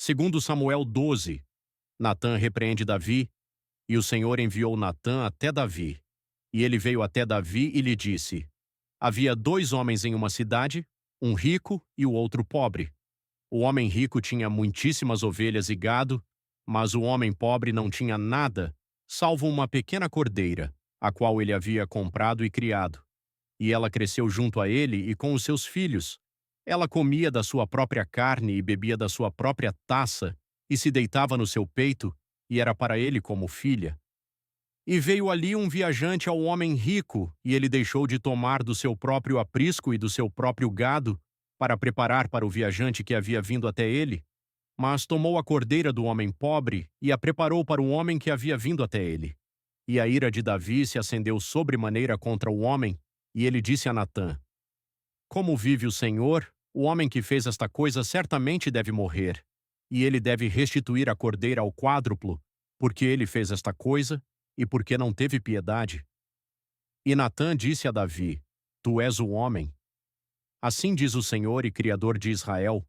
Segundo Samuel 12, Natã repreende Davi, e o Senhor enviou Natã até Davi. E ele veio até Davi e lhe disse: Havia dois homens em uma cidade, um rico e o outro pobre. O homem rico tinha muitíssimas ovelhas e gado, mas o homem pobre não tinha nada, salvo uma pequena cordeira, a qual ele havia comprado e criado. E ela cresceu junto a ele e com os seus filhos. Ela comia da sua própria carne e bebia da sua própria taça, e se deitava no seu peito, e era para ele como filha. E veio ali um viajante ao homem rico, e ele deixou de tomar do seu próprio aprisco e do seu próprio gado, para preparar para o viajante que havia vindo até ele, mas tomou a cordeira do homem pobre e a preparou para o homem que havia vindo até ele. E a ira de Davi se acendeu sobremaneira contra o homem, e ele disse a Natã: Como vive o Senhor, o homem que fez esta coisa certamente deve morrer, e ele deve restituir a cordeira ao quádruplo, porque ele fez esta coisa e porque não teve piedade. E Natã disse a Davi: Tu és o homem. Assim diz o Senhor e Criador de Israel: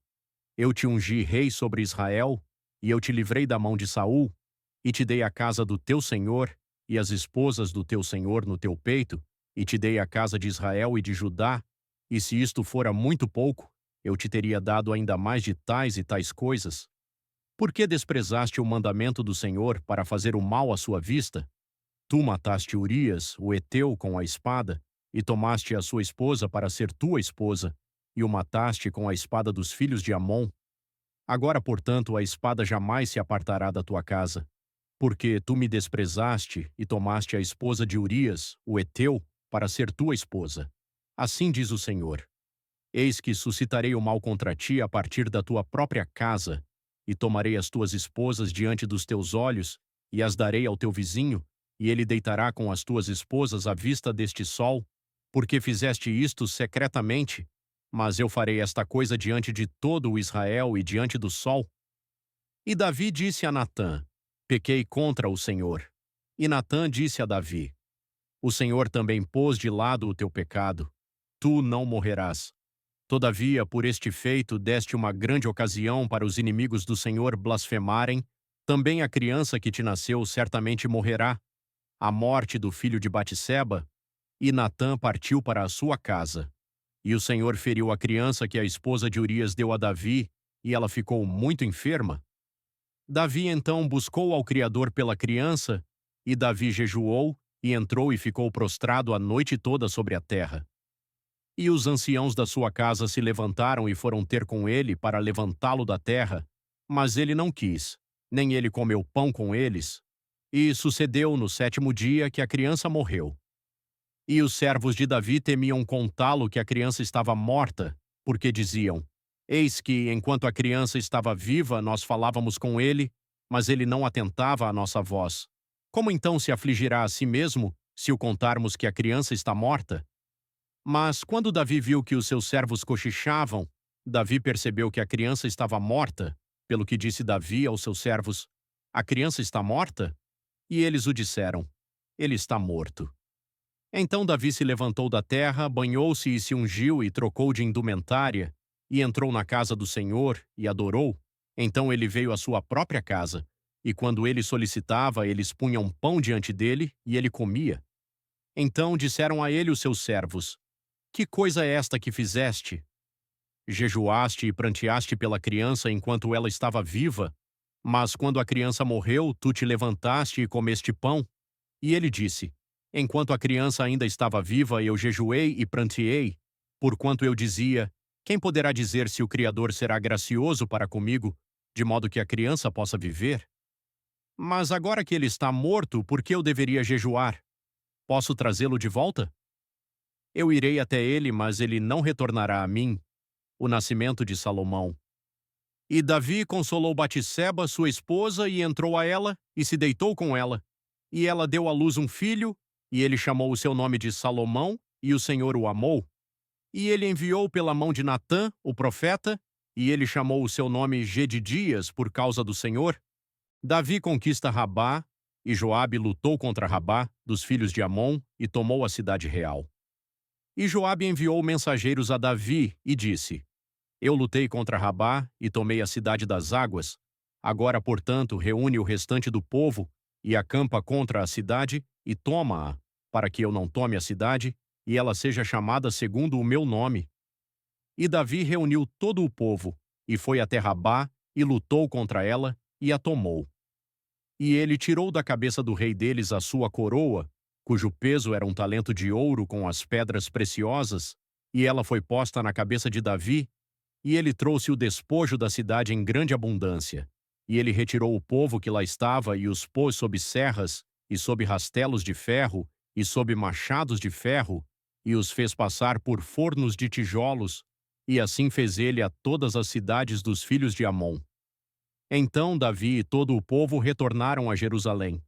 Eu te ungi rei sobre Israel, e eu te livrei da mão de Saul, e te dei a casa do teu senhor, e as esposas do teu senhor no teu peito, e te dei a casa de Israel e de Judá, e se isto fora muito pouco, eu te teria dado ainda mais de tais e tais coisas. Por que desprezaste o mandamento do Senhor para fazer o mal à sua vista? Tu mataste Urias, o heteu, com a espada, e tomaste a sua esposa para ser tua esposa, e o mataste com a espada dos filhos de Amon. Agora, portanto, a espada jamais se apartará da tua casa, porque tu me desprezaste e tomaste a esposa de Urias, o heteu, para ser tua esposa. Assim diz o Senhor: Eis que suscitarei o mal contra ti a partir da tua própria casa, e tomarei as tuas esposas diante dos teus olhos, e as darei ao teu vizinho, e ele deitará com as tuas esposas à vista deste sol, porque fizeste isto secretamente, mas eu farei esta coisa diante de todo o Israel e diante do sol. E Davi disse a Natã: Pequei contra o Senhor. E Natã disse a Davi: O Senhor também pôs de lado o teu pecado. Tu não morrerás. Todavia, por este feito, deste uma grande ocasião para os inimigos do Senhor blasfemarem. Também a criança que te nasceu certamente morrerá. A morte do filho de Batseba. E Natã partiu para a sua casa. E o Senhor feriu a criança que a esposa de Urias deu a Davi, e ela ficou muito enferma. Davi então buscou ao Criador pela criança, e Davi jejuou, e entrou e ficou prostrado a noite toda sobre a terra. E os anciãos da sua casa se levantaram e foram ter com ele para levantá-lo da terra, mas ele não quis, nem ele comeu pão com eles. E sucedeu no 7º dia que a criança morreu. E os servos de Davi temiam contá-lo que a criança estava morta, porque diziam: Eis que, enquanto a criança estava viva, nós falávamos com ele, mas ele não atentava à nossa voz. Como então se afligirá a si mesmo, se o contarmos que a criança está morta? Mas quando Davi viu que os seus servos cochichavam, Davi percebeu que a criança estava morta, pelo que disse Davi aos seus servos: A criança está morta? E eles o disseram: Ele está morto. Então Davi se levantou da terra, banhou-se e se ungiu e trocou de indumentária, e entrou na casa do Senhor e adorou. Então ele veio à sua própria casa, e quando ele solicitava, eles punham pão diante dele, e ele comia. Então disseram a ele os seus servos: Que coisa é esta que fizeste? Jejuaste e pranteaste pela criança enquanto ela estava viva, mas quando a criança morreu, tu te levantaste e comeste pão. E ele disse: Enquanto a criança ainda estava viva, eu jejuei e pranteei, porquanto eu dizia: Quem poderá dizer se o Criador será gracioso para comigo, de modo que a criança possa viver? Mas agora que ele está morto, por que eu deveria jejuar? Posso trazê-lo de volta? Eu irei até ele, mas ele não retornará a mim. O nascimento de Salomão. E Davi consolou Batseba, sua esposa, e entrou a ela, e se deitou com ela. E ela deu à luz um filho, e ele chamou o seu nome de Salomão, e o Senhor o amou. E ele enviou pela mão de Natã, o profeta, e ele chamou o seu nome Gedidias por causa do Senhor. Davi conquista Rabá, e Joabe lutou contra Rabá, dos filhos de Amon, e tomou a cidade real. E Joabe enviou mensageiros a Davi, e disse: Eu lutei contra Rabá, e tomei a cidade das águas, Agora, portanto, reúne o restante do povo e acampa contra a cidade e toma-a, para que eu não tome a cidade e ela seja chamada segundo o meu nome. E Davi reuniu todo o povo e foi até Rabá e lutou contra ela e a tomou. E ele tirou da cabeça do rei deles a sua coroa, cujo peso era um talento de ouro com as pedras preciosas, e ela foi posta na cabeça de Davi, e ele trouxe o despojo da cidade em grande abundância. E ele retirou o povo que lá estava e os pôs sob serras, e sob rastelos de ferro, e sob machados de ferro, e os fez passar por fornos de tijolos, e assim fez ele a todas as cidades dos filhos de Amon. Então Davi e todo o povo retornaram a Jerusalém.